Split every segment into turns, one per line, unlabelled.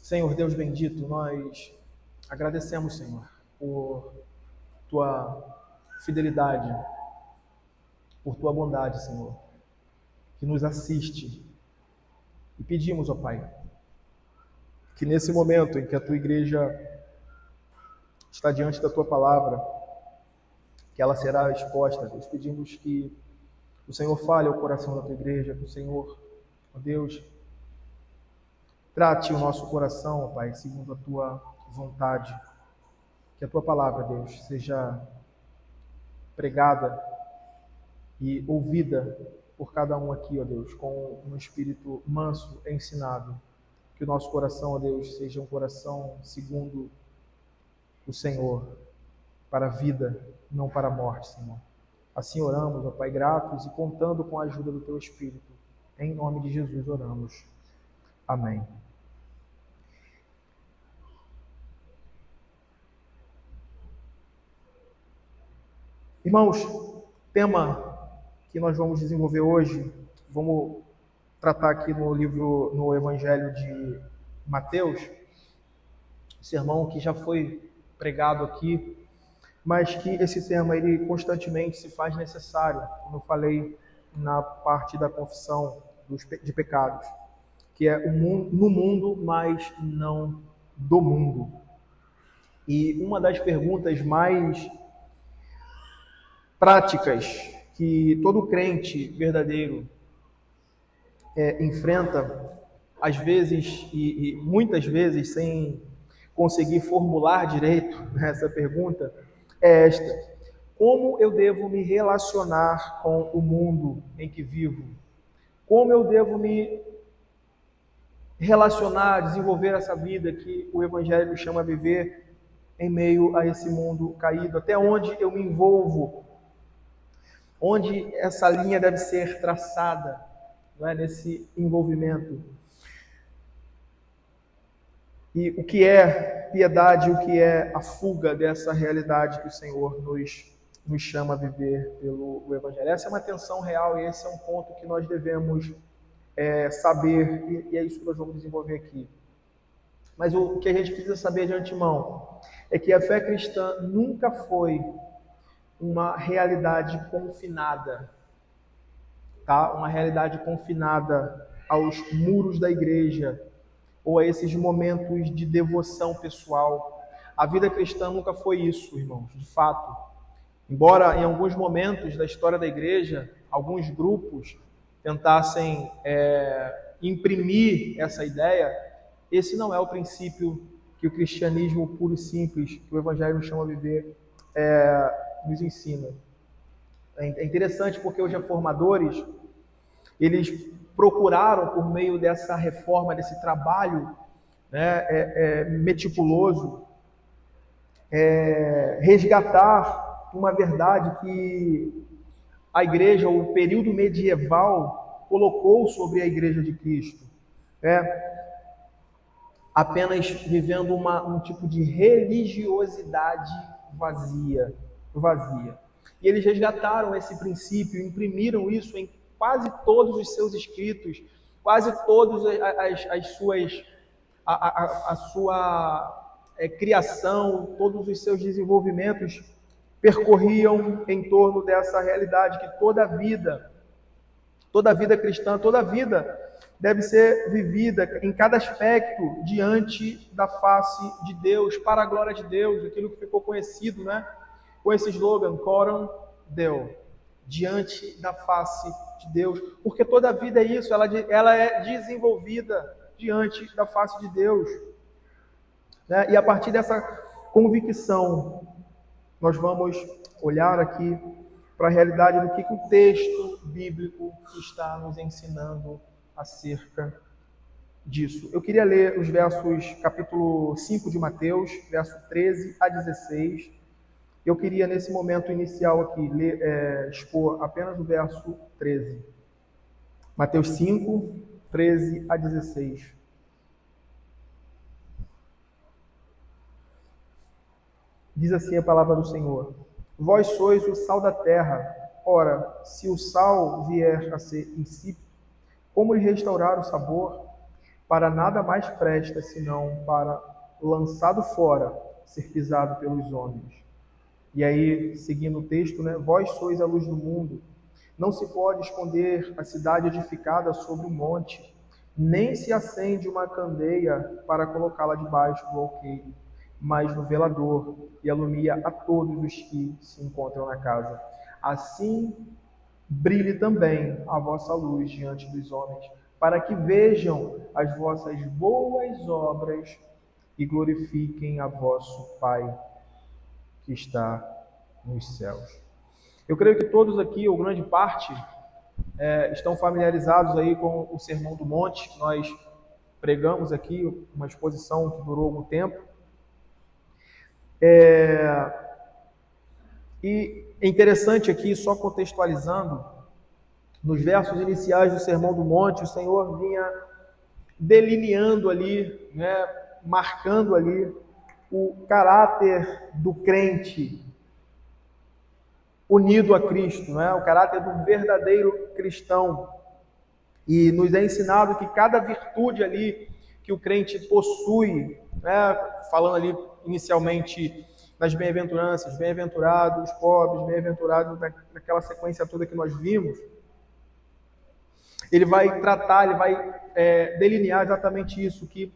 Senhor Deus bendito, nós agradecemos, Senhor, por tua fidelidade, por tua bondade, Senhor, que nos assiste. E pedimos, ó Pai, que nesse momento em que a tua igreja está diante da tua palavra, que ela será exposta, Deus, pedimos que o Senhor fale ao coração da tua igreja, que o Senhor, ó Deus, trate o nosso coração, ó Pai, segundo a tua vontade. Que a tua palavra, Deus, seja pregada e ouvida por cada um aqui, ó Deus, com um espírito manso e ensinado. Que o nosso coração, ó Deus, seja um coração segundo o Senhor, para a vida, não para a morte, Senhor. Assim oramos, ó Pai, gratos e contando com a ajuda do teu Espírito. Em nome de Jesus oramos. Amém. Irmãos, o tema que nós vamos desenvolver hoje, vamos tratar aqui no Evangelho de Mateus, sermão que já foi pregado aqui, mas que esse tema ele constantemente se faz necessário, como eu falei na parte da confissão de pecados, que é no mundo, mas não do mundo. E uma das perguntas mais práticas que todo crente verdadeiro enfrenta, às vezes e muitas vezes sem conseguir formular direito essa pergunta, é esta: como eu devo me relacionar com o mundo em que vivo? Como eu devo me relacionar, desenvolver essa vida que o Evangelho me chama a viver em meio a esse mundo caído? Até onde eu me envolvo? Onde essa linha deve ser traçada, não é, nesse envolvimento? E o que é piedade, o que é a fuga dessa realidade que o Senhor nos chama a viver pelo Evangelho? Essa é uma tensão real e esse é um ponto que nós devemos saber, e é isso que nós vamos desenvolver aqui. Mas o que a gente precisa saber de antemão é que a fé cristã nunca foi uma realidade confinada, tá? Uma realidade confinada aos muros da igreja ou a esses momentos de devoção pessoal. A vida cristã nunca foi isso, irmãos, de fato. Embora em alguns momentos da história da igreja, alguns grupos tentassem imprimir essa ideia, esse não é o princípio que o cristianismo puro e simples, que o Evangelho nos chama a viver, nos ensina. É interessante porque os reformadores, eles procuraram, por meio dessa reforma, desse trabalho meticuloso, resgatar uma verdade que a igreja, o período medieval, colocou sobre a igreja de Cristo. Apenas vivendo um tipo de religiosidade vazia. E eles resgataram esse princípio, imprimiram isso em quase todos os seus escritos, quase todas as suas, a sua criação, todos os seus desenvolvimentos percorriam em torno dessa realidade que toda vida cristã, toda vida deve ser vivida em cada aspecto diante da face de Deus, para a glória de Deus, aquilo que ficou conhecido, né? Com esse slogan, Coram Deo, diante da face de Deus, porque toda a vida é isso, ela é desenvolvida diante da face de Deus, né? E a partir dessa convicção, nós vamos olhar aqui para a realidade do que o texto bíblico está nos ensinando acerca disso. Eu queria ler os versos, capítulo 5 de Mateus, verso 13 a 16. Eu queria, nesse momento inicial aqui, expor apenas o verso 13. Mateus 5, 13 a 16. Diz assim a palavra do Senhor: Vós sois o sal da terra. Ora, se o sal vier a ser insípido, como lhe restaurar o sabor? para nada mais presta, senão para, lançado fora, ser pisado pelos homens. E aí, seguindo o texto, né? Vós sois a luz do mundo. Não se pode esconder a cidade edificada sobre um monte, nem se acende uma candeia para colocá-la debaixo do alqueire, mas no velador, e alumia a todos os que se encontram na casa. Assim brilhe também a vossa luz diante dos homens, para que vejam as vossas boas obras e glorifiquem a vosso Pai que está nos céus. Eu creio que todos aqui, ou grande parte, estão familiarizados aí com o Sermão do Monte, que nós pregamos aqui, uma exposição que durou algum tempo. E é interessante aqui, só contextualizando, nos versos iniciais do Sermão do Monte, o Senhor vinha delineando ali, né, marcando ali o caráter do crente unido a Cristo, né, o caráter do verdadeiro cristão. E nos é ensinado que cada virtude ali que o crente possui, né, falando ali inicialmente nas bem-aventuranças, bem-aventurados os pobres, bem-aventurados naquela sequência toda que nós vimos, ele vai tratar, ele vai delinear exatamente isso, que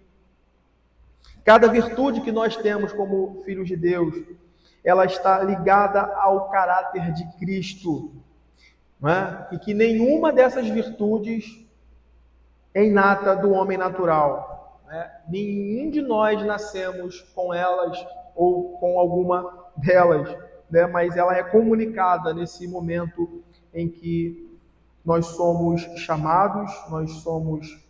cada virtude que nós temos como filhos de Deus, ela está ligada ao caráter de Cristo, não é? E que nenhuma dessas virtudes é inata do homem natural, né? Nenhum de nós nascemos com elas ou com alguma delas, né? Mas ela é comunicada nesse momento em que nós somos chamados, nós somos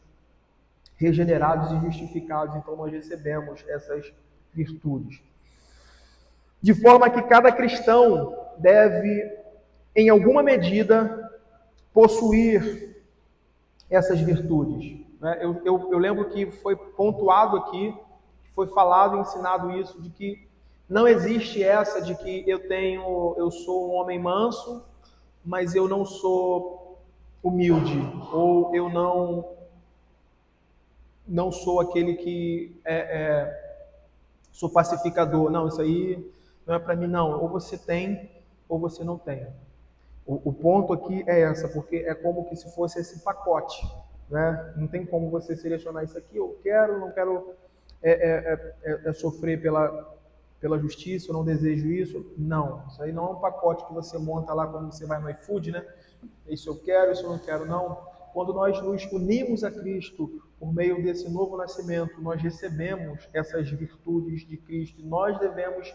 regenerados e justificados, então nós recebemos essas virtudes. De forma que cada cristão deve, em alguma medida, possuir essas virtudes. Eu lembro que foi pontuado aqui, foi falado e ensinado isso, de que não existe essa de que eu sou um homem manso, mas eu não sou humilde, ou eu não sou aquele que sou pacificador. Não, isso aí não é para mim, não. Ou você tem, ou você não tem. O ponto aqui é essa, porque é como que se fosse esse pacote, né? Não tem como você selecionar isso aqui, eu quero, não quero sofrer pela justiça, eu não desejo isso. Não, isso aí não é um pacote que você monta lá quando você vai no iFood, né? Isso eu quero, isso eu não quero, não. Quando nós nos unimos a Cristo por meio desse novo nascimento, nós recebemos essas virtudes de Cristo. Nós devemos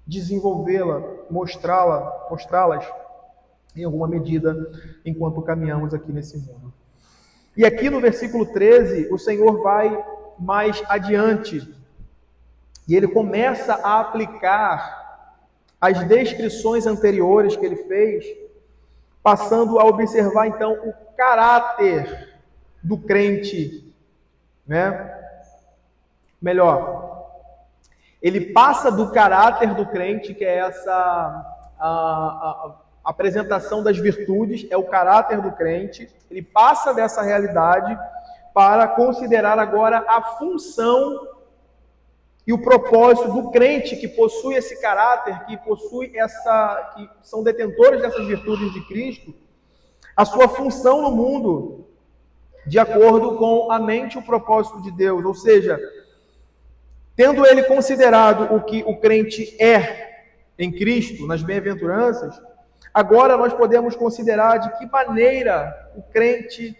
desenvolvê-la, mostrá-las em alguma medida enquanto caminhamos aqui nesse mundo. E aqui no versículo 13, o Senhor vai mais adiante e ele começa a aplicar as descrições anteriores que ele fez, passando a observar então o caráter do crente, né? Melhor, ele passa do caráter do crente, que é essa a apresentação das virtudes, é o caráter do crente, ele passa dessa realidade para considerar agora a função e o propósito do crente que possui esse caráter, que são detentores dessas virtudes de Cristo, a sua função no mundo, de acordo com a mente e o propósito de Deus. Ou seja, tendo ele considerado o que o crente é em Cristo, nas bem-aventuranças, agora nós podemos considerar de que maneira o crente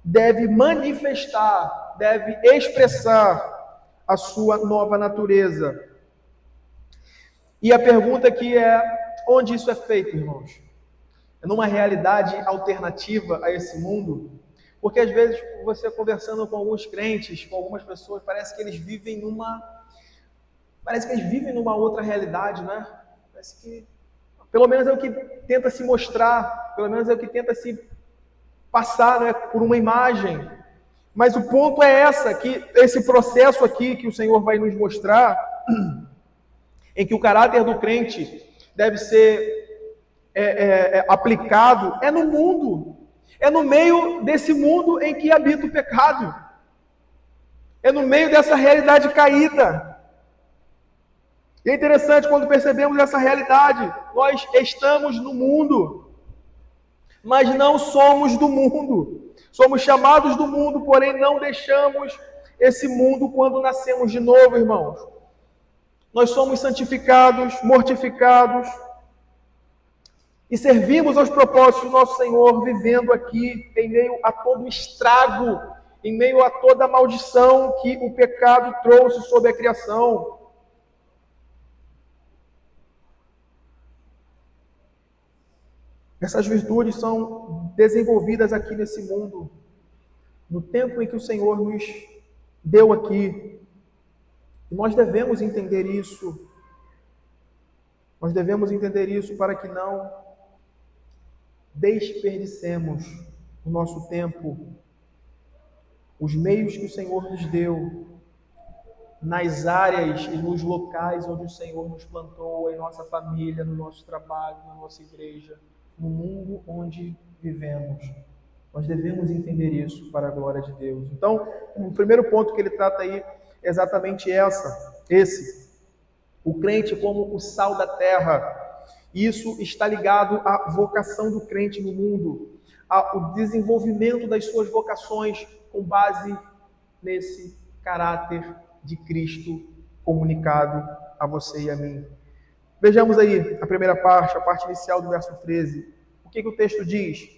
deve manifestar, deve expressar a sua nova natureza. E a pergunta aqui é: onde isso é feito, irmãos? É numa realidade alternativa a esse mundo? Porque às vezes você conversando com alguns crentes, com algumas pessoas, parece que eles vivem numa outra realidade, né? Parece que, pelo menos é o que tenta se mostrar, pelo menos é o que tenta se passar, né, por uma imagem. Mas o ponto é que esse processo aqui que o Senhor vai nos mostrar, em que o caráter do crente deve ser aplicado, é no mundo, é no meio desse mundo em que habita o pecado. É no meio dessa realidade caída. E é interessante quando percebemos essa realidade. Nós estamos no mundo, mas não somos do mundo. Somos chamados do mundo, porém não deixamos esse mundo quando nascemos de novo, irmãos. Nós somos santificados, mortificados e servimos aos propósitos do nosso Senhor, vivendo aqui em meio a todo o estrago, em meio a toda a maldição que o pecado trouxe sobre a criação. Essas virtudes são desenvolvidas aqui nesse mundo, no tempo em que o Senhor nos deu aqui. E nós devemos entender isso. Nós devemos entender isso para que não desperdicemos o nosso tempo, os meios que o Senhor nos deu, nas áreas e nos locais onde o Senhor nos plantou, em nossa família, no nosso trabalho, na nossa igreja, no mundo onde vivemos. Nós devemos entender isso para a glória de Deus. Então, o primeiro ponto que ele trata aí é exatamente esse. O crente como o sal da terra. Isso está ligado à vocação do crente no mundo, ao desenvolvimento das suas vocações com base nesse caráter de Cristo comunicado a você e a mim. Vejamos aí a primeira parte, a parte inicial do verso 13. O que o texto diz?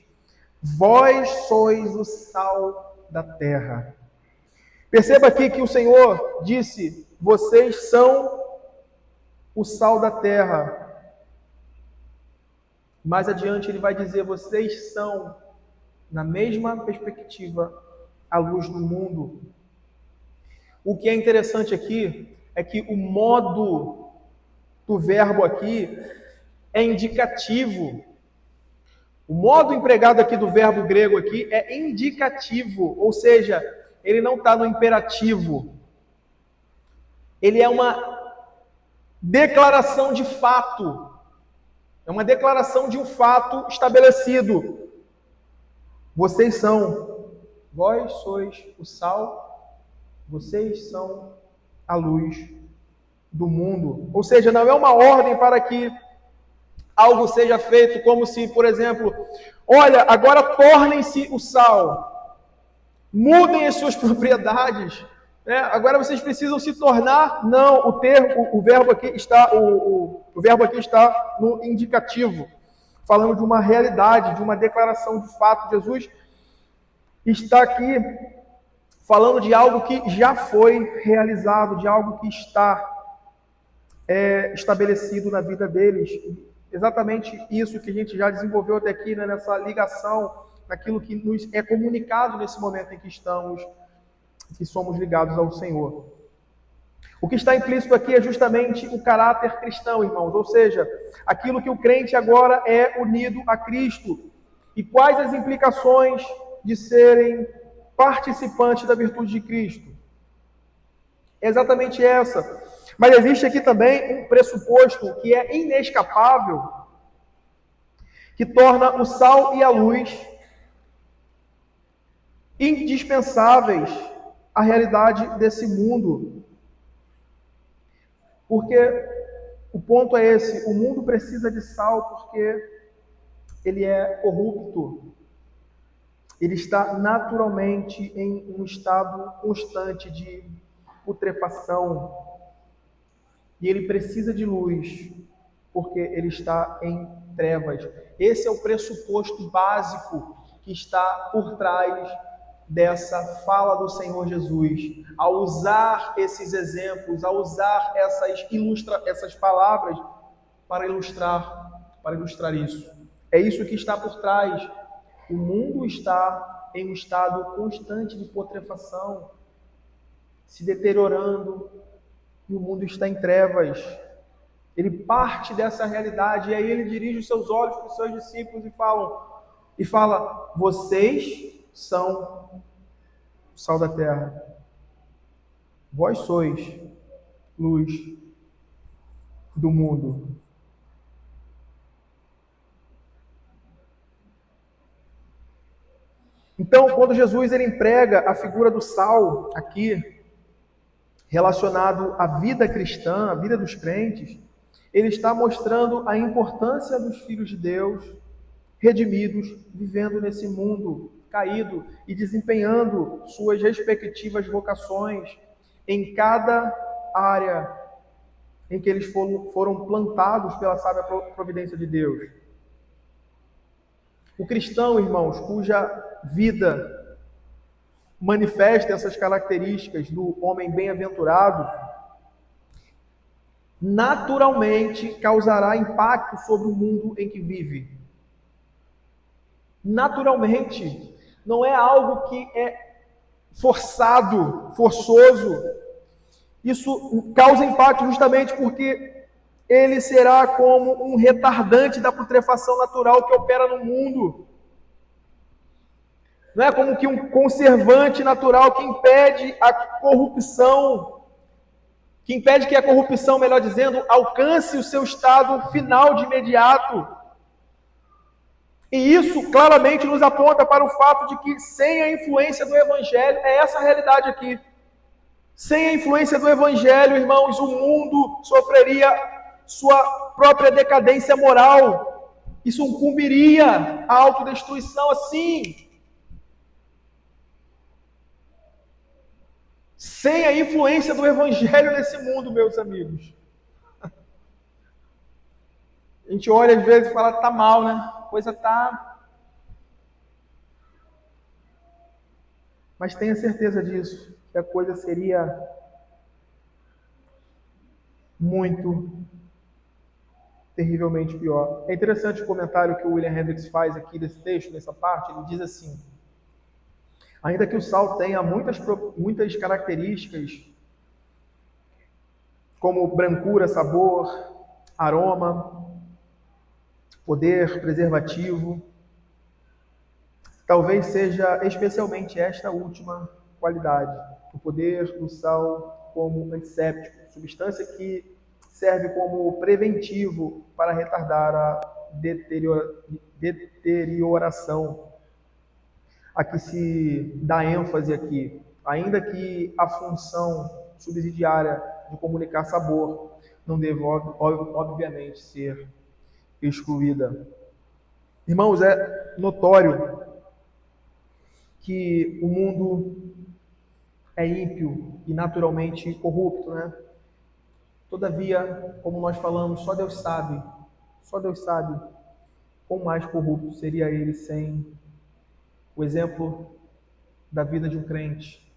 Vós sois o sal da terra. Perceba aqui que o Senhor disse, vocês são o sal da terra. Mais adiante ele vai dizer, vocês são, na mesma perspectiva, a luz do mundo. O que é interessante aqui é que o modo do verbo aqui é indicativo. O modo empregado aqui do verbo grego aqui é indicativo, ou seja, ele não está no imperativo. Ele é uma declaração de fato. É uma declaração de um fato estabelecido. Vocês são, vós sois o sal, vocês são a luz do mundo. Ou seja, não é uma ordem para que algo seja feito como se, por exemplo, olha, agora tornem-se o sal, mudem as suas propriedades, né? Agora vocês precisam se tornar. Não, o verbo aqui está, o verbo aqui está no indicativo, falando de uma realidade, de uma declaração de fato. Jesus está aqui falando de algo que já foi realizado, de algo que está estabelecido na vida deles. Exatamente isso que a gente já desenvolveu até aqui, né, nessa ligação, naquilo que nos é comunicado nesse momento em que estamos, que somos ligados ao Senhor. O que está implícito aqui é justamente o caráter cristão, irmãos, ou seja, aquilo que o crente agora é unido a Cristo. E quais as implicações de serem participantes da virtude de Cristo? É exatamente essa. Mas existe aqui também um pressuposto que é inescapável, que torna o sal e a luz indispensáveis à realidade desse mundo. Porque o ponto é esse, o mundo precisa de sal porque ele é corrupto. Ele está naturalmente em um estado constante de putrefação. E ele precisa de luz, porque ele está em trevas. Esse é o pressuposto básico que está por trás dessa fala do Senhor Jesus. Ao usar esses exemplos, ao usar essas palavras para ilustrar isso. É isso que está por trás. O mundo está em um estado constante de putrefação, se deteriorando, e o mundo está em trevas. Ele parte dessa realidade, e aí ele dirige os seus olhos para os seus discípulos e fala, vocês são o sal da terra. Vós sois luz do mundo. Então, quando Jesus ele emprega a figura do sal aqui, relacionado à vida cristã, à vida dos crentes, ele está mostrando a importância dos filhos de Deus, redimidos, vivendo nesse mundo caído e desempenhando suas respectivas vocações em cada área em que eles foram plantados pela sábia providência de Deus. O cristão, irmãos, cuja vida manifesta essas características do homem bem-aventurado, naturalmente causará impacto sobre o mundo em que vive. Naturalmente, não é algo que é forçoso. Isso causa impacto justamente porque ele será como um retardante da putrefação natural que opera no mundo. Não é como que um conservante natural que impede a corrupção, que impede que a corrupção, melhor dizendo, alcance o seu estado final de imediato. E isso claramente nos aponta para o fato de que sem a influência do Evangelho, é essa a realidade aqui. Sem a influência do Evangelho, irmãos, o mundo sofreria sua própria decadência moral. Isso incumbiria a autodestruição assim. Sem a influência do Evangelho nesse mundo, meus amigos. A gente olha às vezes e fala, tá mal, né? A coisa tá... Mas tenha certeza disso, que a coisa seria muito, terrivelmente pior. É interessante o comentário que o William Hendricks faz aqui desse texto, nessa parte. Ele diz assim: ainda que o sal tenha muitas características, como brancura, sabor, aroma, poder preservativo, talvez seja especialmente esta última qualidade, o poder do sal como antisséptico, substância que serve como preventivo para retardar a deterioração. A que se dá ênfase aqui, ainda que a função subsidiária de comunicar sabor não deve, obviamente, ser excluída. Irmãos, é notório que o mundo é ímpio e naturalmente corrupto, né? Todavia, como nós falamos, só Deus sabe quão mais corrupto seria ele sem o exemplo da vida de um crente,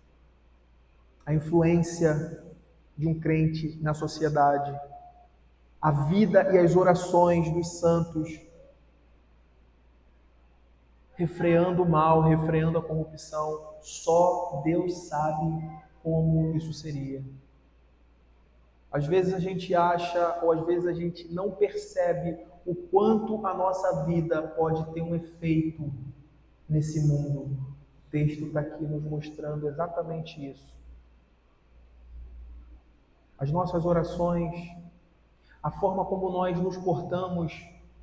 a influência de um crente na sociedade, a vida e as orações dos santos, refreando o mal, refreando a corrupção. Só Deus sabe como isso seria. Às vezes a gente acha, ou às vezes a gente não percebe o quanto a nossa vida pode ter um efeito nesse mundo. O texto está aqui nos mostrando exatamente isso. As nossas orações, a forma como nós nos portamos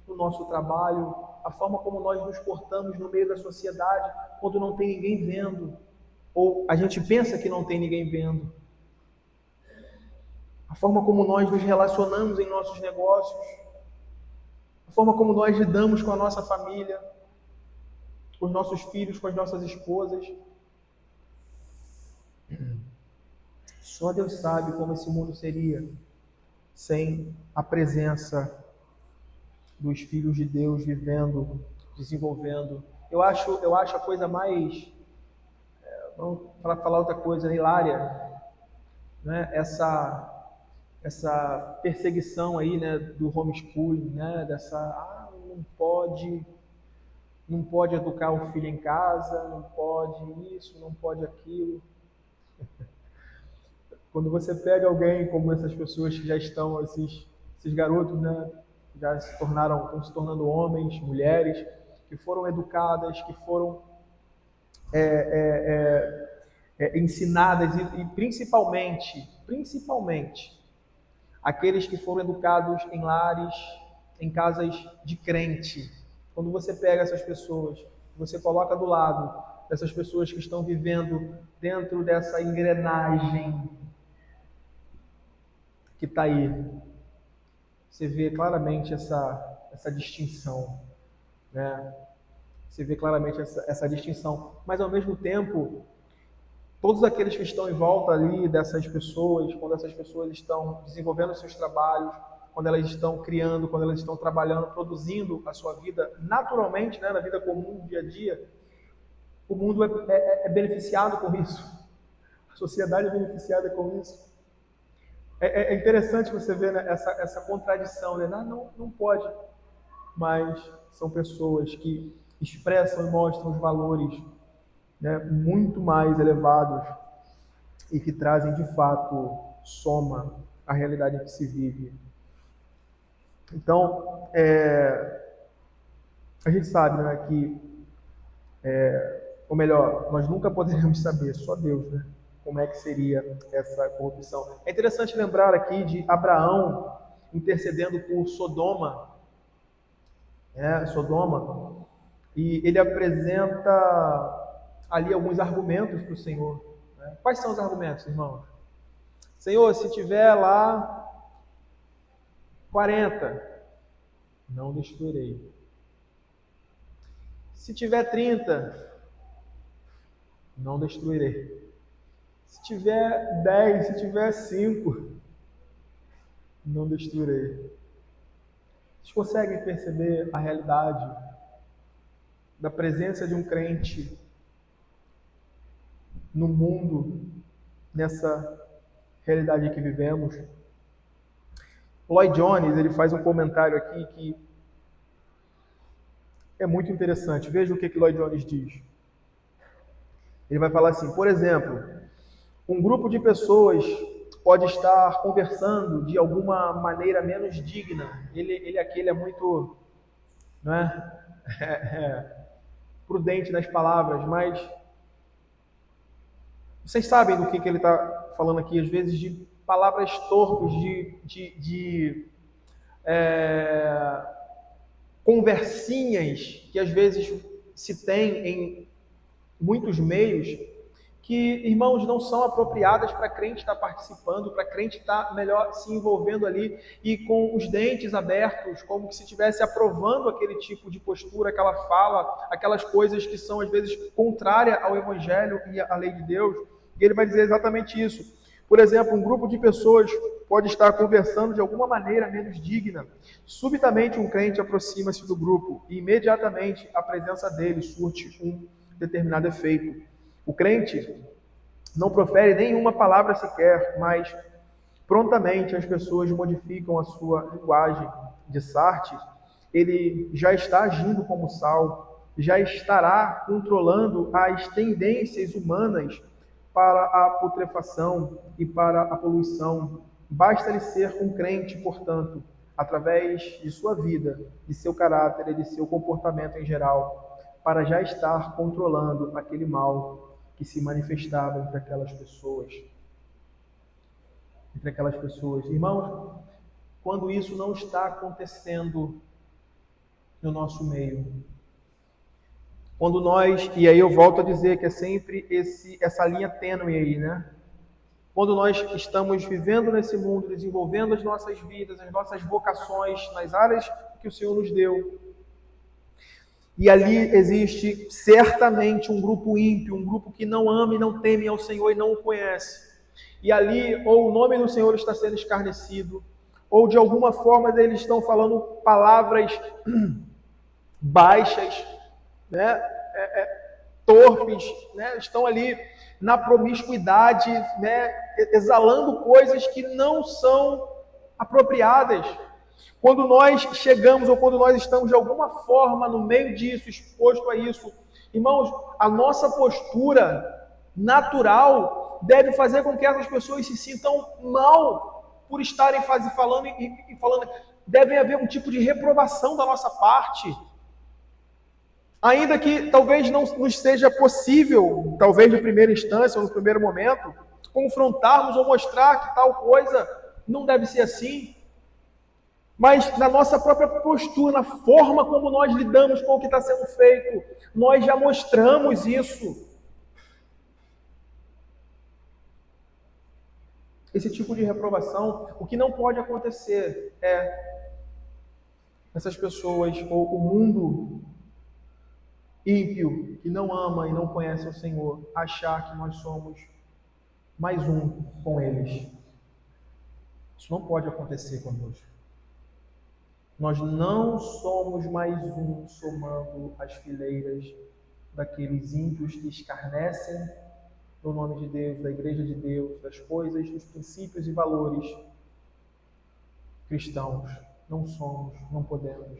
no nosso trabalho, a forma como nós nos portamos no meio da sociedade, quando não tem ninguém vendo, ou a gente pensa que não tem ninguém vendo. A forma como nós nos relacionamos em nossos negócios, a forma como nós lidamos com a nossa família, com os nossos filhos, com as nossas esposas. Só Deus sabe como esse mundo seria sem a presença dos filhos de Deus vivendo, desenvolvendo. Eu acho a coisa mais, para falar outra coisa, hilária, né? Essa perseguição aí, né, do homeschooling, né, não pode educar o filho em casa, não pode isso, não pode aquilo. Quando você pega alguém como essas pessoas que já estão, esses garotos, né, estão se tornando homens, mulheres, que foram educadas, que foram ensinadas e principalmente aqueles que foram educados em lares, em casas de crente. Quando você pega essas pessoas, você coloca do lado dessas pessoas que estão vivendo dentro dessa engrenagem que está aí. Você vê claramente essa distinção, né? Você vê claramente essa distinção. Mas, ao mesmo tempo, todos aqueles que estão em volta ali dessas pessoas, quando essas pessoas estão desenvolvendo seus trabalhos, quando elas estão criando, quando elas estão trabalhando, produzindo a sua vida naturalmente, né, na vida comum, dia a dia, o mundo é beneficiado com isso. A sociedade é beneficiada com isso. É interessante você ver, né, essa contradição, né? Não pode, mas são pessoas que expressam e mostram os valores, né, muito mais elevados e que trazem de fato soma à realidade em que se vive. Então, a gente sabe, né, que, ou melhor, nós nunca poderemos saber, só Deus, né, como é que seria essa corrupção. É interessante lembrar aqui de Abraão intercedendo por Sodoma, Sodoma, e ele apresenta ali alguns argumentos para o Senhor. Né? Quais são os argumentos, irmãos? Senhor, se tiver lá 40, não destruirei. Se tiver 30, não destruirei. Se tiver 10, se tiver 5, não destruirei. Vocês conseguem perceber a realidade da presença de um crente no mundo, nessa realidade que vivemos? Lloyd Jones, ele faz um comentário aqui que é muito interessante. Veja o que Lloyd Jones diz. Ele vai falar assim, por exemplo, um grupo de pessoas pode estar conversando de alguma maneira menos digna. Ele aqui é muito, não prudente nas palavras, mas vocês sabem do que ele está falando aqui, às vezes de palavras torpes, de conversinhas que às vezes se tem em muitos meios, que, irmãos, não são apropriadas para crente estar participando, para crente estar melhor se envolvendo ali e com os dentes abertos, como se estivesse aprovando aquele tipo de postura, aquela fala, aquelas coisas que são às vezes contrárias ao Evangelho e à lei de Deus. E ele vai dizer exatamente isso. Por exemplo, um grupo de pessoas pode estar conversando de alguma maneira menos digna. Subitamente um crente aproxima-se do grupo e imediatamente a presença dele surte um determinado efeito. O crente não profere nenhuma palavra sequer, mas prontamente as pessoas modificam a sua linguagem de Sartre. Ele já está agindo como sal, já estará controlando as tendências humanas para a putrefação e para a poluição. Basta-lhe ser um crente, portanto, através de sua vida, de seu caráter e de seu comportamento em geral, para já estar controlando aquele mal que se manifestava entre aquelas pessoas. Irmãos, quando isso não está acontecendo no nosso meio, quando nós, e aí eu volto a dizer que é sempre essa linha tênue aí, né? Quando nós estamos vivendo nesse mundo, desenvolvendo as nossas vidas, as nossas vocações nas áreas que o Senhor nos deu, e ali existe certamente um grupo ímpio, um grupo que não ama e não teme ao Senhor e não o conhece. E ali, ou o nome do Senhor está sendo escarnecido, ou de alguma forma eles estão falando palavras baixas, né? Torpes, né? Estão ali na promiscuidade, né? Exalando coisas que não são apropriadas. Quando nós chegamos ou quando nós estamos de alguma forma no meio disso, exposto a isso, irmãos, a nossa postura natural deve fazer com que essas pessoas se sintam mal por estarem falando e falando. Deve haver um tipo de reprovação da nossa parte. Ainda que talvez não nos seja possível, talvez de primeira instância ou no primeiro momento, confrontarmos ou mostrar que tal coisa não deve ser assim. Mas na nossa própria postura, na forma como nós lidamos com o que está sendo feito, nós já mostramos isso. esse tipo de reprovação, o que não pode acontecer é essas pessoas, ou o mundo ímpio, que não ama e não conhece o Senhor, achar que nós somos mais um com eles. Isso não pode acontecer conosco. Nós não somos mais um somando as fileiras daqueles ímpios que escarnecem do nome de Deus, da igreja de Deus, das coisas, dos princípios e valores cristãos. Não somos, não podemos.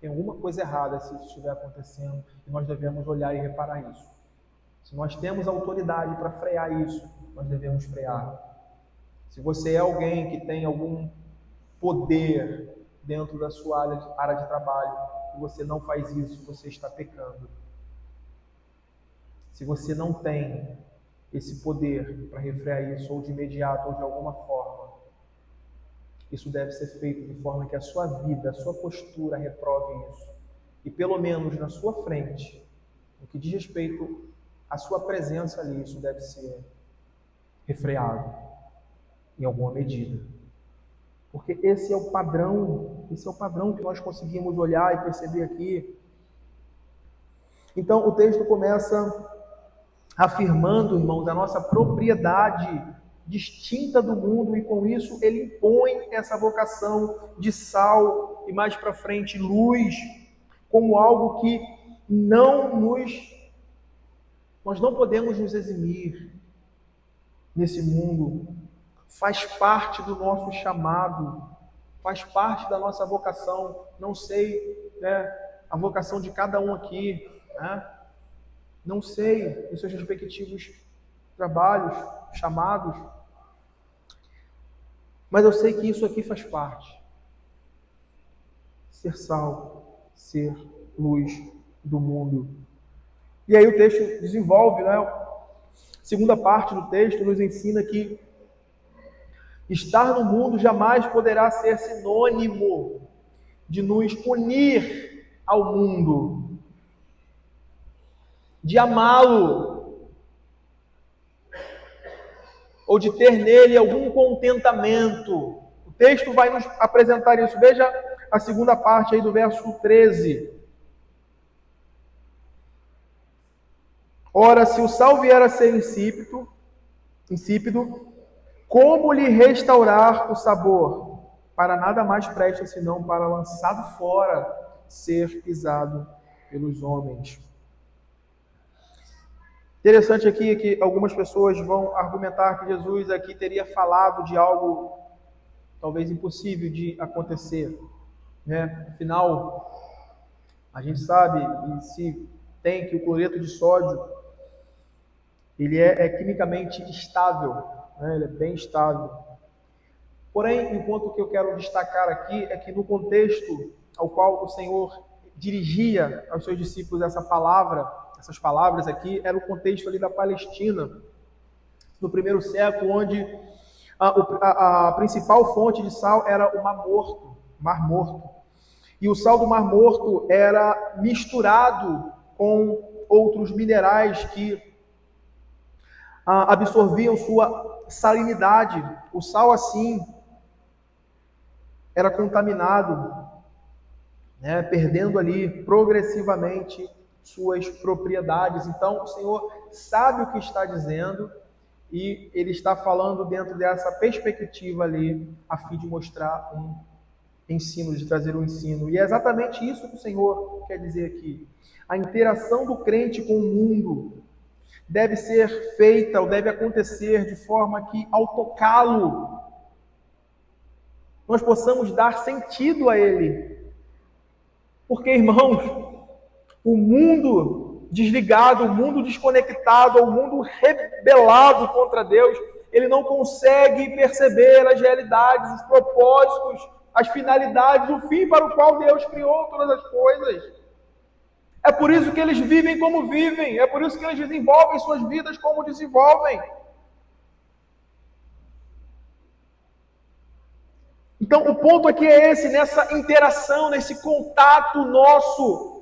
Tem alguma coisa errada se isso estiver acontecendo e nós devemos olhar e reparar isso. Se nós temos autoridade para frear isso, nós devemos frear. Se você é alguém que tem algum poder dentro da sua área de trabalho e você não faz isso, você está pecando. Se você não tem esse poder para refrear isso, ou de imediato, ou de alguma forma, isso deve ser feito de forma que a sua vida, a sua postura reprove isso. E pelo menos na sua frente, no que diz respeito à sua presença ali, isso deve ser refreado em alguma medida. Porque esse é o padrão que nós conseguimos olhar e perceber aqui. Então o texto começa afirmando, irmãos, a nossa propriedade distinta do mundo, e com isso ele impõe essa vocação de sal e mais para frente luz, como algo que nós não podemos nos eximir nesse mundo. Faz parte do nosso chamado, faz parte da nossa vocação. Não sei, a vocação de cada um aqui, não sei os seus respectivos trabalhos, chamados, mas eu sei que isso aqui faz parte. Ser sal, ser luz do mundo. E aí o texto desenvolve, a segunda parte do texto nos ensina que estar no mundo jamais poderá ser sinônimo de nos unir ao mundo, de amá-lo, ou de ter nele algum contentamento. O texto vai nos apresentar isso. Veja a segunda parte aí do verso 13. Ora, se o sal vier a ser insípido, como lhe restaurar o sabor? Para nada mais presta senão para, lançado fora, ser pisado pelos homens. Interessante aqui que algumas pessoas vão argumentar que Jesus aqui teria falado de algo talvez impossível de acontecer, Afinal, a gente sabe, e se tem, que o cloreto de sódio ele é quimicamente estável, ele é bem estável. Porém, enquanto o que eu quero destacar aqui é que no contexto ao qual o Senhor dirigia aos seus discípulos essas palavras aqui, era o contexto ali da Palestina, no primeiro século, onde a principal fonte de sal era o Mar Morto. E o sal do Mar Morto era misturado com outros minerais que absorviam sua salinidade. O sal, assim, era contaminado, perdendo ali progressivamente suas propriedades. Então, o Senhor sabe o que está dizendo e Ele está falando dentro dessa perspectiva ali, a fim de mostrar um ensino, de trazer um ensino. E é exatamente isso que o Senhor quer dizer aqui. A interação do crente com o mundo deve ser feita, ou deve acontecer de forma que, ao tocá-lo, nós possamos dar sentido a ele. Porque, irmãos, o mundo desligado, o mundo desconectado, o mundo rebelado contra Deus, ele não consegue perceber as realidades, os propósitos, as finalidades, o fim para o qual Deus criou todas as coisas. É por isso que eles vivem como vivem, é por isso que eles desenvolvem suas vidas como desenvolvem. Então, o ponto aqui é esse, nessa interação, nesse contato nosso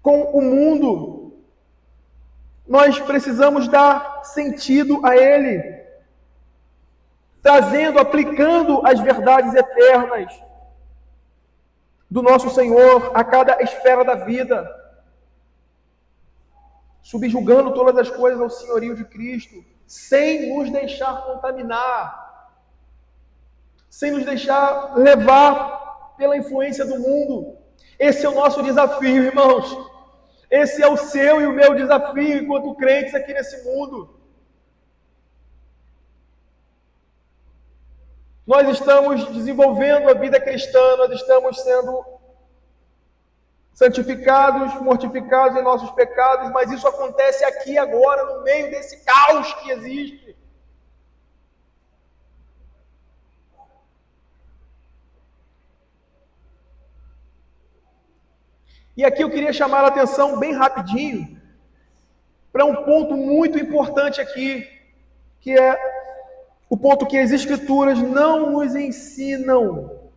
com o mundo. Nós precisamos dar sentido a ele. trazendo, aplicando as verdades eternas do nosso Senhor a cada esfera da vida, subjugando todas as coisas ao senhorio de Cristo, sem nos deixar contaminar, sem nos deixar levar pela influência do mundo. Esse é o nosso desafio, irmãos. Esse é o seu e o meu desafio enquanto crentes aqui nesse mundo. Nós estamos desenvolvendo a vida cristã, nós estamos sendo santificados, mortificados em nossos pecados, mas isso acontece aqui agora, no meio desse caos que existe. E aqui eu queria chamar a atenção bem rapidinho para um ponto muito importante aqui, que é o ponto que as Escrituras não nos ensinam.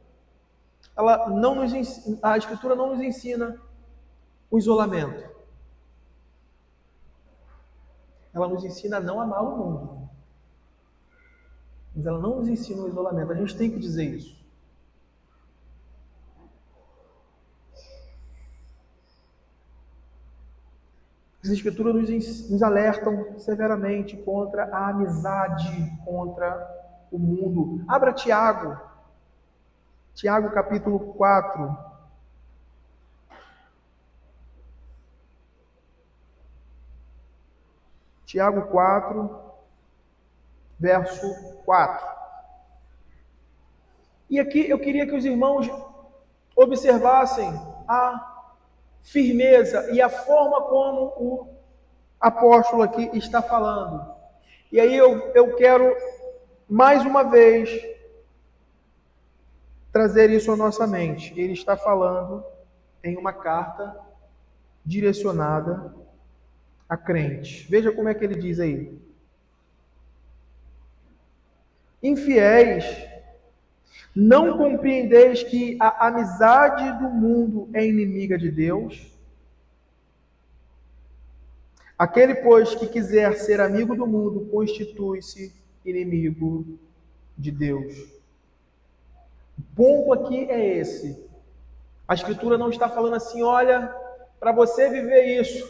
A Escritura não nos ensina o isolamento. Ela nos ensina a não amar o mundo. Mas ela não nos ensina o isolamento. A gente tem que dizer isso. As Escrituras nos alertam severamente contra a amizade, contra o mundo. Abra Tiago. Tiago capítulo 4. Tiago 4, verso 4. E aqui eu queria que os irmãos observassem a firmeza e a forma como o apóstolo aqui está falando. E aí eu quero, mais uma vez, trazer isso à nossa mente. Ele está falando em uma carta direcionada a crente. Veja como é que ele diz aí. Infiéis, não compreendeis que a amizade do mundo é inimiga de Deus? Aquele, pois, que quiser ser amigo do mundo, constitui-se inimigo de Deus. O ponto aqui é esse. A Escritura não está falando assim, olha, para você viver isso,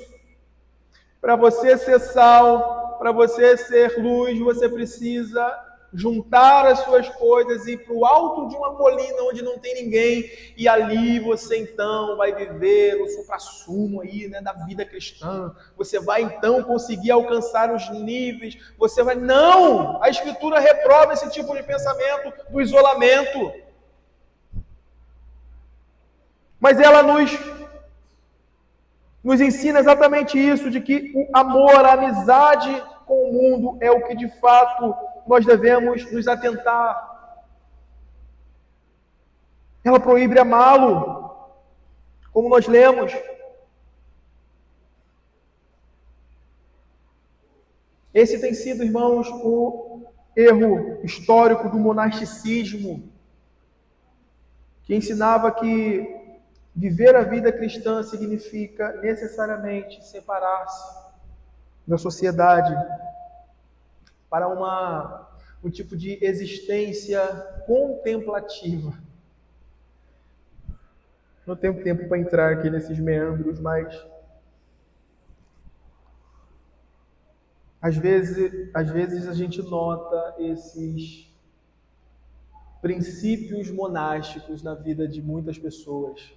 para você ser sal, para você ser luz, você precisa juntar as suas coisas e ir para o alto de uma colina onde não tem ninguém, e ali você então vai viver o suprassumo aí, né, da vida cristã. Você vai então conseguir alcançar os níveis, você vai... Não! A Escritura reprova esse tipo de pensamento do isolamento. Mas ela nos ensina exatamente isso, de que o amor, a amizade com o mundo é o que de fato nós devemos nos atentar. Ela proíbe amá-lo, como nós lemos. Esse tem sido, irmãos, o erro histórico do monasticismo, que ensinava que viver a vida cristã significa necessariamente separar-se da sociedade para um tipo de existência contemplativa. Não tenho tempo para entrar aqui nesses meandros, mas às vezes a gente nota esses princípios monásticos na vida de muitas pessoas.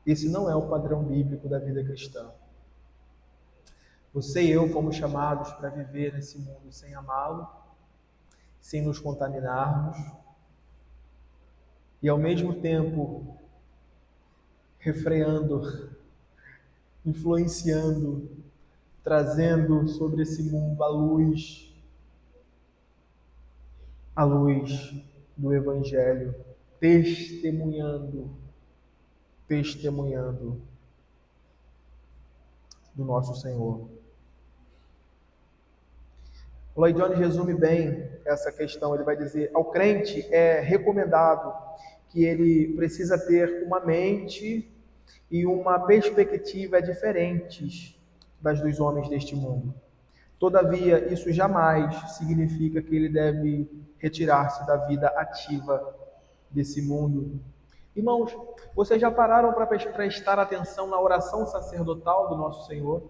Esse não é o padrão bíblico da vida cristã. Você e eu fomos chamados para viver nesse mundo sem amá-lo, sem nos contaminarmos, e ao mesmo tempo refreando, influenciando, trazendo sobre esse mundo a luz do Evangelho, testemunhando do nosso Senhor. O Lloyd Jones resume bem essa questão. Ele vai dizer: ao crente é recomendado que ele precisa ter uma mente e uma perspectiva diferentes das dos homens deste mundo. Todavia, isso jamais significa que ele deve retirar-se da vida ativa desse mundo. Irmãos, vocês já pararam para prestar atenção na oração sacerdotal do nosso Senhor?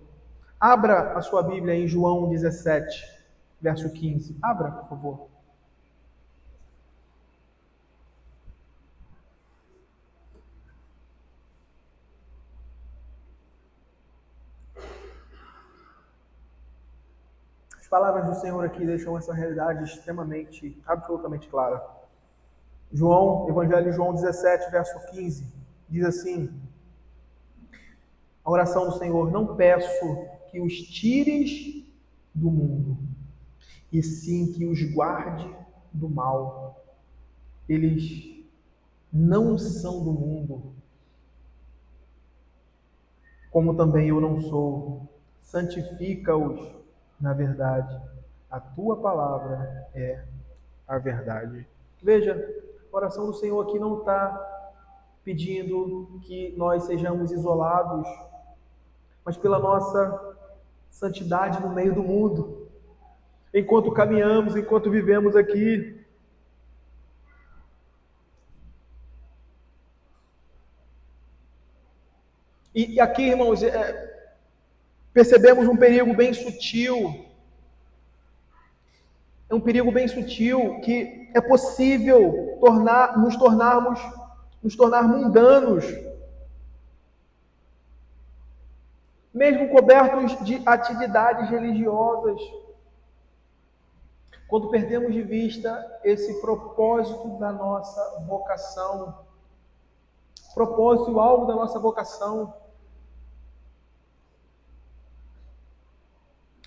Abra a sua Bíblia em João 17, verso 15. Abra, por favor. As palavras do Senhor aqui deixam essa realidade extremamente, absolutamente clara. Evangelho de João 17, verso 15, diz assim: a oração do Senhor: não peço que os tires do mundo, e sim que os guarde do mal. Eles não são do mundo, como também eu não sou. Santifica-os na verdade. A tua palavra é a verdade. Veja, a oração do Senhor aqui não está pedindo que nós sejamos isolados, mas pela nossa santidade no meio do mundo, enquanto caminhamos, enquanto vivemos aqui. E aqui, irmãos, percebemos um perigo bem sutil. É um perigo bem sutil que é possível nos tornar mundanos, mesmo cobertos de atividades religiosas, quando perdemos de vista esse propósito da nossa vocação, propósito e o alvo da nossa vocação.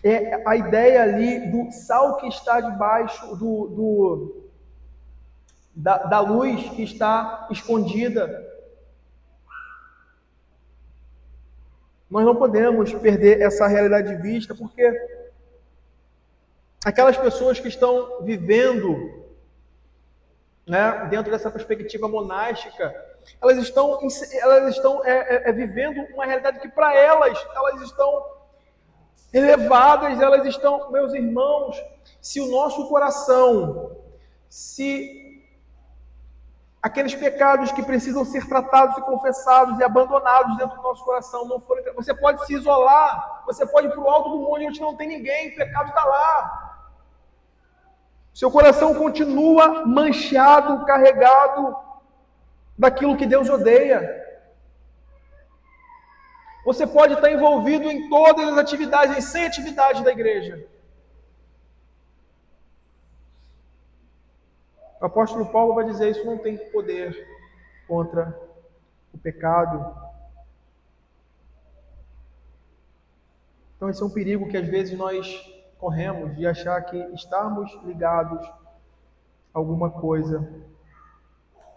É a ideia ali do sal que está debaixo da luz que está escondida. Nós não podemos perder essa realidade de vista, porque aquelas pessoas que estão vivendo, né, dentro dessa perspectiva monástica, elas estão vivendo uma realidade que para elas estão elevadas, elas estão, meus irmãos, se o nosso coração, se aqueles pecados que precisam ser tratados e confessados e abandonados dentro do nosso coração não forem, você pode se isolar, você pode ir para o alto do monte onde não tem ninguém, o pecado está lá. Seu coração continua manchado, carregado daquilo que Deus odeia. Você pode estar envolvido em todas as atividades, em 100 atividades da igreja. O apóstolo Paulo vai dizer: isso não tem poder contra o pecado. Então esse é um perigo que às vezes nós corremos, de achar que estarmos ligados a alguma coisa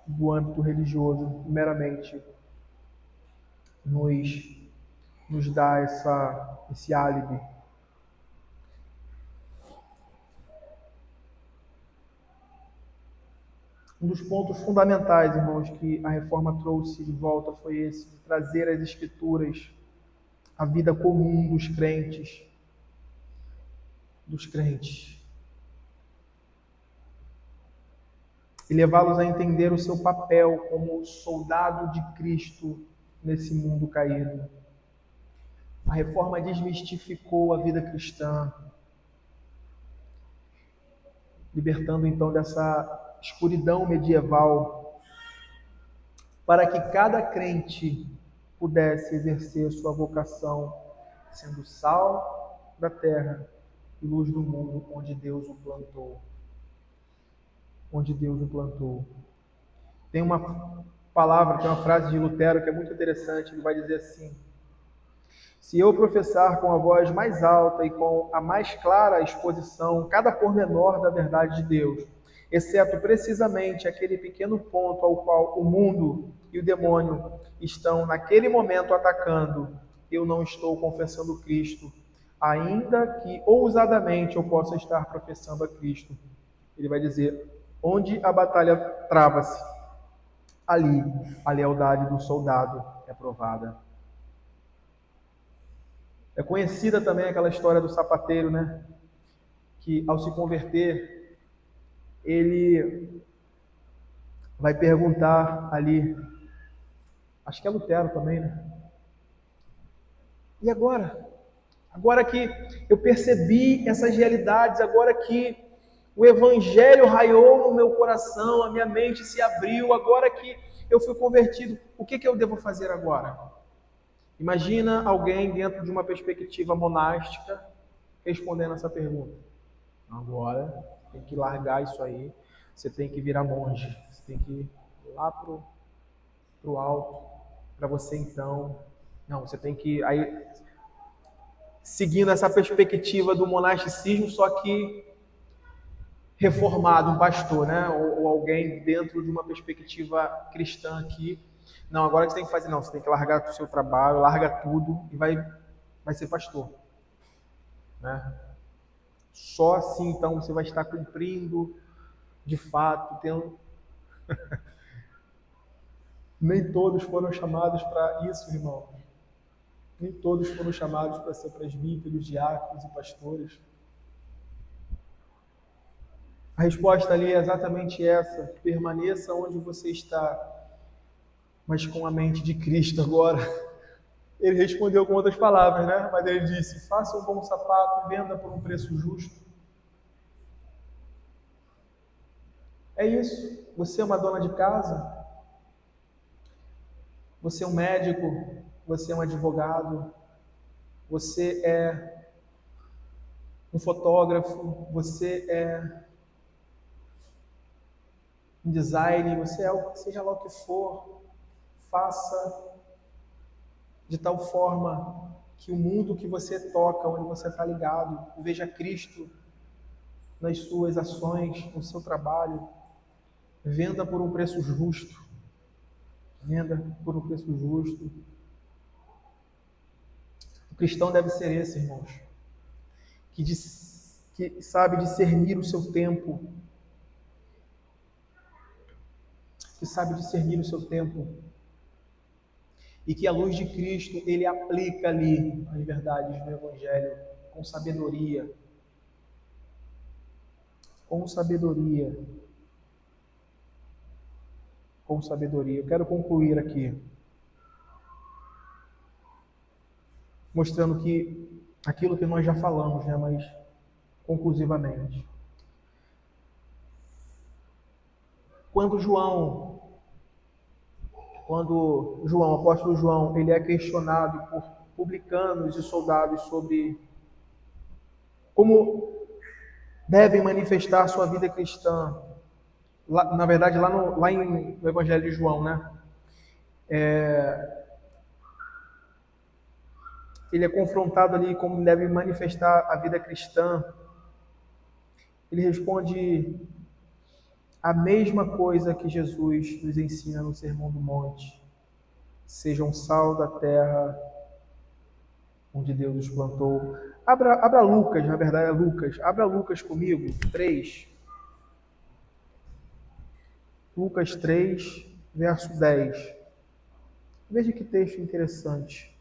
do âmbito religioso meramente nos dá esse álibi. Um dos pontos fundamentais, irmãos, que a reforma trouxe de volta foi esse, de trazer as escrituras à vida comum dos crentes. E levá-los a entender o seu papel como soldado de Cristo nesse mundo caído. A reforma desmistificou a vida cristã, libertando então dessa escuridão medieval, para que cada crente pudesse exercer sua vocação, sendo sal da terra e luz do mundo onde Deus o plantou. Tem uma palavra, tem uma frase de Lutero que é muito interessante. Ele vai dizer assim: se eu professar com a voz mais alta e com a mais clara exposição cada pormenor da verdade de Deus, exceto precisamente aquele pequeno ponto ao qual o mundo e o demônio estão naquele momento atacando, eu não estou confessando Cristo, ainda que ousadamente eu possa estar professando a Cristo. Ele vai dizer: onde a batalha trava-se, ali a lealdade do soldado é provada. É conhecida também aquela história do sapateiro, né? Que ao se converter, ele vai perguntar ali, acho que é Lutero também, né? E agora? Agora que eu percebi essas realidades, agora que o Evangelho raiou no meu coração, a minha mente se abriu, agora que eu fui convertido, o que eu devo fazer agora? Imagina alguém dentro de uma perspectiva monástica respondendo essa pergunta. Agora tem que largar isso aí, você tem que virar monge, você tem que ir lá pro alto, para você então... Não, você tem que... Aí, seguindo essa perspectiva do monasticismo, só que reformado, um pastor, né? Ou alguém dentro de uma perspectiva cristã aqui. Não, agora o que você tem que fazer? Não, você tem que largar o seu trabalho, larga tudo e vai ser pastor. Né? Só assim, então, você vai estar cumprindo, de fato, tendo... Nem todos foram chamados para isso, irmão. Nem todos foram chamados para ser presbíteros, diáconos e pastores. A resposta ali é exatamente essa: permaneça onde você está, mas com a mente de Cristo agora. Ele respondeu com outras palavras, né? Mas ele disse: faça um bom sapato e venda por um preço justo. É isso. Você é uma dona de casa? Você é um médico? Você é um advogado? Você é um fotógrafo? Você é um designer? Você é, seja lá o que for, faça de tal forma que o mundo que você toca, onde você está ligado, veja Cristo nas suas ações, no seu trabalho. Venda por um preço justo. Venda por um preço justo. O cristão deve ser esse, irmãos, que sabe discernir o seu tempo, que sabe discernir o seu tempo, e que a luz de Cristo ele aplica ali as verdades do Evangelho com sabedoria. Com sabedoria. Com sabedoria. Eu quero concluir aqui, mostrando que aquilo que nós já falamos, né, mas conclusivamente. Quando João, o apóstolo João, ele é questionado por publicanos e soldados sobre como devem manifestar sua vida cristã, na verdade lá no Evangelho de João, né? Ele é confrontado ali como deve manifestar a vida cristã. Ele responde a mesma coisa que Jesus nos ensina no Sermão do Monte: sejam sal da terra onde Deus os plantou. Abra Lucas, na verdade é Lucas. Abra Lucas comigo, 3. Lucas 3, verso 10. Veja que texto interessante.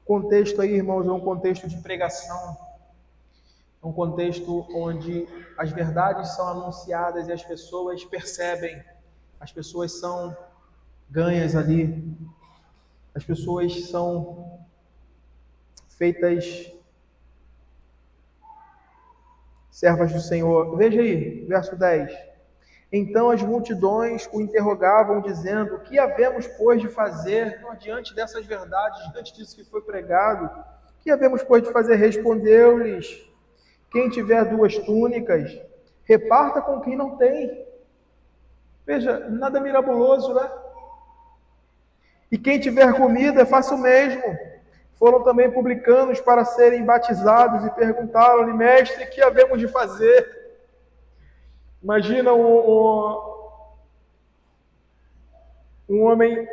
O contexto aí, irmãos, é um contexto de pregação. É um contexto onde as verdades são anunciadas e as pessoas percebem. As pessoas são ganhas ali. As pessoas são feitas servas do Senhor. Veja aí, verso 10. Então as multidões o interrogavam, dizendo: o que havemos, pois, de fazer? Então, diante dessas verdades, diante disso que foi pregado, o que havemos, pois, de fazer? Respondeu-lhes: quem tiver 2 túnicas, reparta com quem não tem. Veja, nada mirabuloso, né? E quem tiver comida, faça o mesmo. Foram também publicanos para serem batizados e perguntaram-lhe: mestre, o que havemos de fazer? Imagina um homem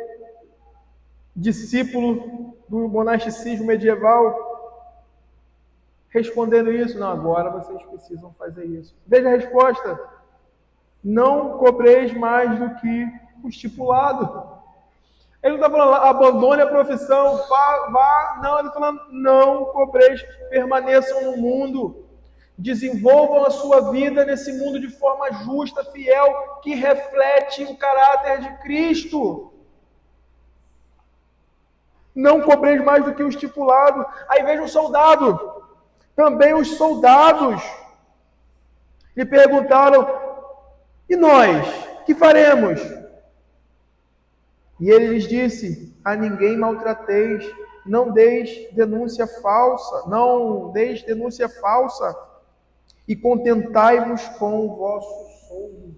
discípulo do monasticismo medieval, respondendo isso: não, agora vocês precisam fazer isso. Veja a resposta: não cobreis mais do que o estipulado. Ele não está falando, abandone a profissão, vá. Não, ele está falando, não cobreis, permaneçam no mundo. Desenvolvam a sua vida nesse mundo de forma justa, fiel, que reflete o caráter de Cristo. Não cobreis mais do que o estipulado. Aí veja o soldado. Também os soldados lhe perguntaram: e nós? Que faremos? E ele lhes disse: a ninguém maltrateis, não deis denúncia falsa, e contentai-vos com o vosso soldo.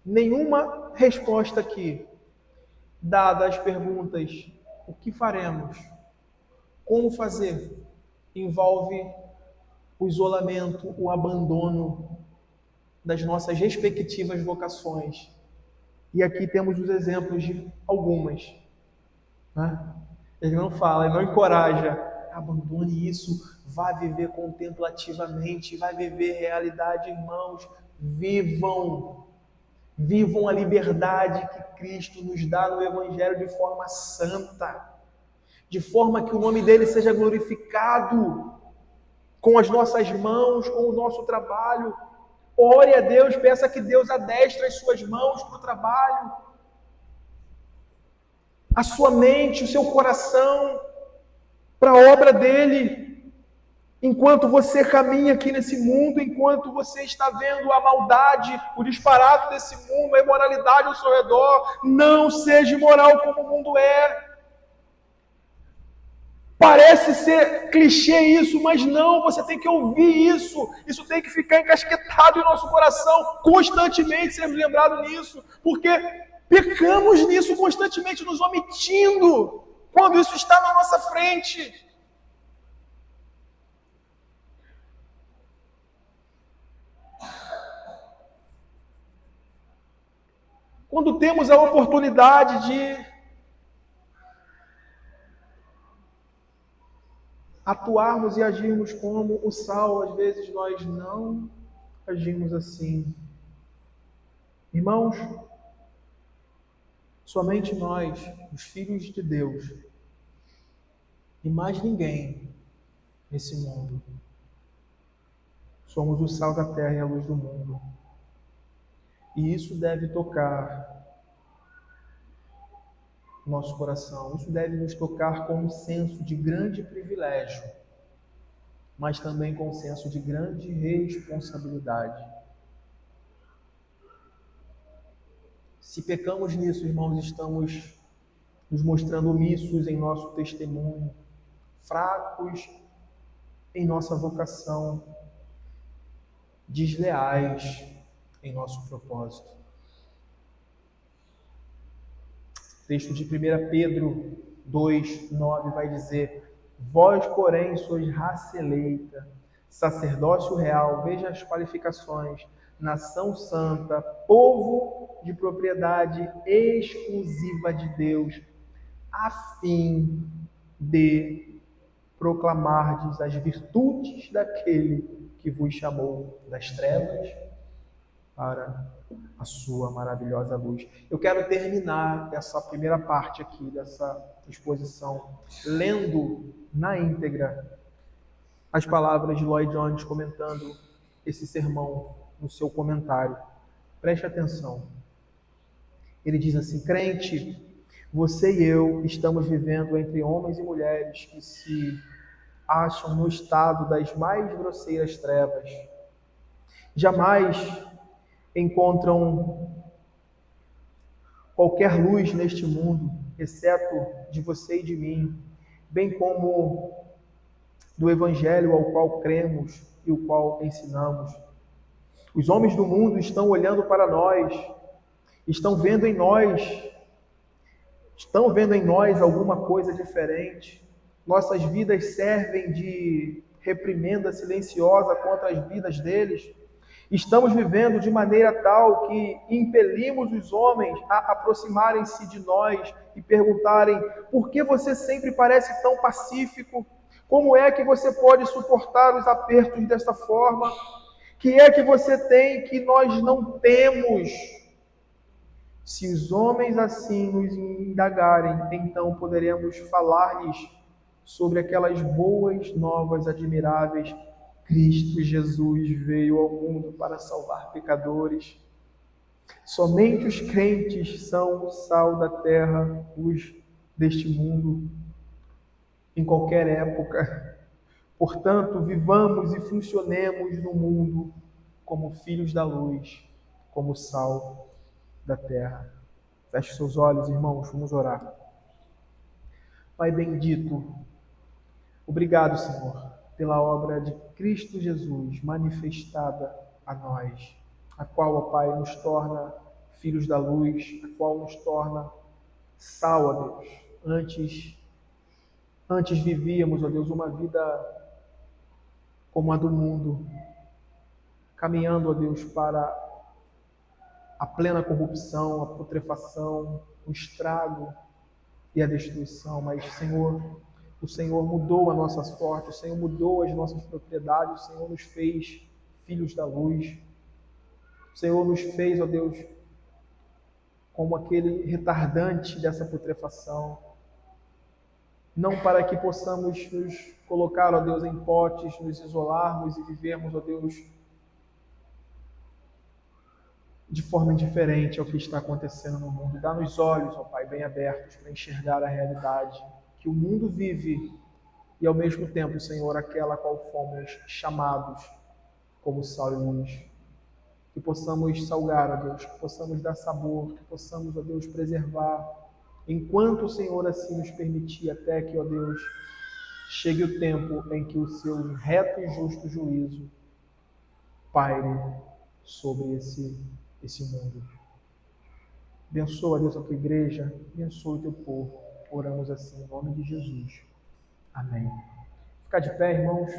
Nenhuma resposta aqui, dada às perguntas: o que faremos? Como fazer? Envolve o isolamento, o abandono das nossas respectivas vocações. E aqui temos os exemplos de algumas. Né? Ele não fala, ele não encoraja. Abandone isso, vá viver contemplativamente, vá viver realidade, irmãos. Vivam a liberdade que Cristo nos dá no Evangelho de forma santa, de forma que o nome dele seja glorificado com as nossas mãos, com o nosso trabalho. Ore a Deus, peça que Deus adestre as suas mãos para o trabalho, a sua mente, o seu coração para a obra dele. Enquanto você caminha aqui nesse mundo, enquanto você está vendo a maldade, o disparate desse mundo, a imoralidade ao seu redor, não seja imoral como o mundo é. Parece ser clichê isso, mas não, você tem que ouvir isso. Isso tem que ficar encasquetado em nosso coração, constantemente sermos lembrados nisso, porque pecamos nisso constantemente, nos omitindo, quando isso está na nossa frente. Quando temos a oportunidade de atuarmos e agirmos como o sal, às vezes nós não agimos assim. Irmãos, somente nós, os filhos de Deus, e mais ninguém nesse mundo, somos o sal da terra e a luz do mundo. E isso deve tocar nosso coração, isso deve nos tocar com um senso de grande privilégio, mas também com um senso de grande responsabilidade. Se pecamos nisso, irmãos, estamos nos mostrando omissos em nosso testemunho, fracos em nossa vocação, desleais em nosso propósito. O texto de 1 Pedro 2:9 vai dizer: vós, porém, sois raça eleita, sacerdócio real, veja as qualificações, nação santa, povo de propriedade exclusiva de Deus, a fim de proclamardes as virtudes daquele que vos chamou das trevas para a sua maravilhosa luz. Eu quero terminar essa primeira parte aqui dessa exposição lendo na íntegra as palavras de Lloyd Jones comentando esse sermão no seu comentário. Preste atenção. Ele diz assim: crente, você e eu estamos vivendo entre homens e mulheres que se acham no estado das mais grosseiras trevas. Jamais encontram qualquer luz neste mundo, exceto de você e de mim, bem como do Evangelho ao qual cremos e o qual ensinamos. Os homens do mundo estão olhando para nós, estão vendo em nós alguma coisa diferente. Nossas vidas servem de reprimenda silenciosa contra as vidas deles. Estamos vivendo de maneira tal que impelimos os homens a aproximarem-se de nós e perguntarem: por que você sempre parece tão pacífico? Como é que você pode suportar os apertos desta forma? Que é que você tem que nós não temos? Se os homens assim nos indagarem, então poderemos falar-lhes sobre aquelas boas novas admiráveis. Cristo Jesus veio ao mundo para salvar pecadores. Somente os crentes são o sal da terra, os deste mundo, em qualquer época. Portanto, vivamos e funcionemos no mundo como filhos da luz, como sal da terra. Feche seus olhos, irmãos, vamos orar. Pai bendito, obrigado, Senhor, pela obra de Cristo Jesus manifestada a nós, a qual, ó Pai, nos torna filhos da luz, a qual nos torna sal, ó Deus. Antes vivíamos, ó Deus, uma vida como a do mundo, caminhando, ó Deus, para a plena corrupção, a putrefação, o estrago e a destruição. Mas, Senhor, o Senhor mudou a nossa sorte, o Senhor mudou as nossas propriedades, o Senhor nos fez filhos da luz. O Senhor nos fez, ó Deus, como aquele retardante dessa putrefação. Não para que possamos nos colocar, ó Deus, em potes, nos isolarmos e vivermos, ó Deus, de forma indiferente ao que está acontecendo no mundo. Dá-nos olhos, ó Pai, bem abertos para enxergar a realidade que o mundo vive e, ao mesmo tempo, Senhor, aquela a qual fomos chamados como sal e luz. Que possamos salgar, ó Deus, que possamos dar sabor, que possamos, ó Deus, preservar, enquanto o Senhor assim nos permitir, até que, ó Deus, chegue o tempo em que o seu reto e justo juízo paire sobre esse mundo. Abençoa, Deus, a tua igreja, abençoa o teu povo. Oramos assim, em nome de Jesus. Amém. Ficar de pé, irmãos.